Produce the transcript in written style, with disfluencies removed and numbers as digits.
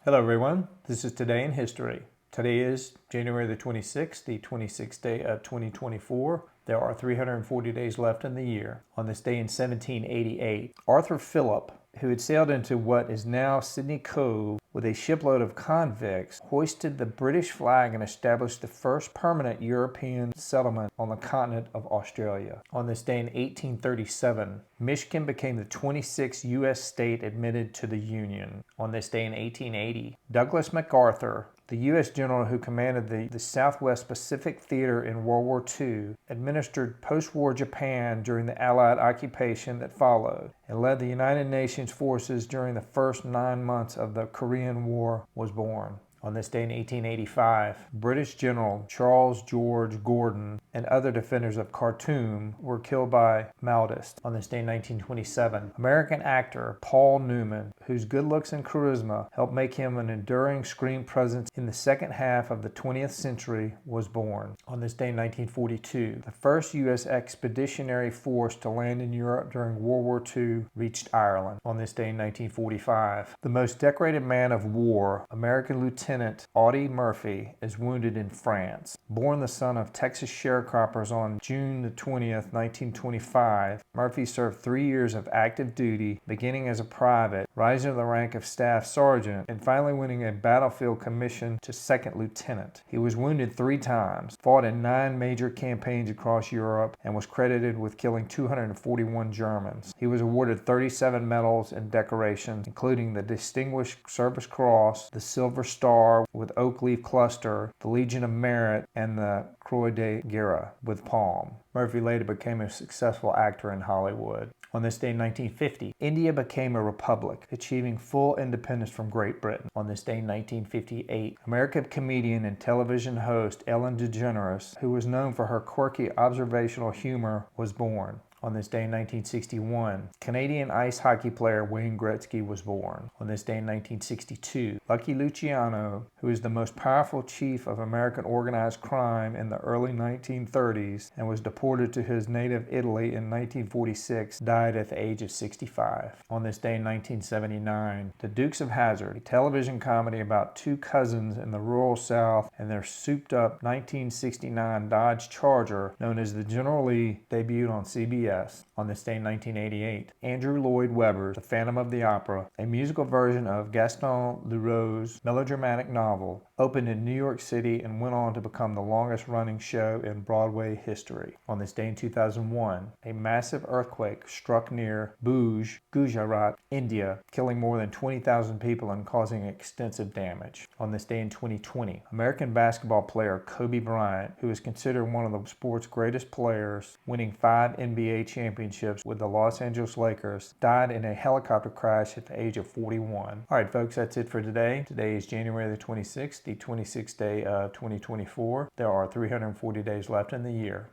Hello everyone, this is Today in History. Today is January the 26th, the 26th day of 2024. There are 340 days left in the year. On this day in 1788, Arthur Phillip, who had sailed into what is now Sydney Cove with a shipload of convicts, hoisted the British flag and established the first permanent European settlement on the continent of Australia. On this day in 1837, Michigan became the 26th U.S. state admitted to the Union. On this day in 1880, Douglas MacArthur, the U.S. general who commanded the Southwest Pacific Theater in World War II, administered post-war Japan during the Allied occupation that followed, and led the United Nations forces during the first 9 months of the Korean War, was born. On this day in 1885, British General Charles George Gordon and other defenders of Khartoum were killed by Maoists. On this day in 1927, American actor Paul Newman, whose good looks and charisma helped make him an enduring screen presence in the second half of the 20th century, was born. On this day in 1942, the first U.S. expeditionary force to land in Europe during World War II reached Ireland. On this day in 1945, the most decorated man of war, American Lieutenant Audie Murphy, is wounded in France. Born the son of Texas sharecroppers on June the 20th, 1925, Murphy served 3 years of active duty, beginning as a private, rising to the rank of staff sergeant, and finally winning a battlefield commission to second lieutenant. He was wounded 3 times, fought in 9 major campaigns across Europe, and was credited with killing 241 Germans. He was awarded 37 medals and decorations, including the Distinguished Service Cross, the Silver Star with Oak Leaf Cluster, the Legion of Merit, and the Croix de Guerre with Palm. Murphy later became a successful actor in Hollywood. On this day in 1950, India became a republic, achieving full independence from Great Britain. On this day in 1958, American comedian and television host Ellen DeGeneres, who was known for her quirky observational humor, was born. On this day in 1961, Canadian ice hockey player Wayne Gretzky was born. On this day in 1962, Lucky Luciano, who is the most powerful chief of American organized crime in the early 1930s and was deported to his native Italy in 1946, died at the age of 65. On this day in 1979, The Dukes of Hazzard, a television comedy about 2 cousins in the rural South and their souped-up 1969 Dodge Charger known as the General Lee, debuted on CBS. On this day in 1988, Andrew Lloyd Webber's The Phantom of the Opera, a musical version of Gaston Leroux's melodramatic novel, opened in New York City and went on to become the longest-running show in Broadway history. On this day in 2001, a massive earthquake struck near Bhuj, Gujarat, India, killing more than 20,000 people and causing extensive damage. On this day in 2020, American basketball player Kobe Bryant, who is considered one of the sport's greatest players, winning 5 NBA championships with the Los Angeles Lakers, died in a helicopter crash at the age of 41. All right, folks, that's it for today. Today is January the 26th, the 26th day of 2024. There are 340 days left in the year.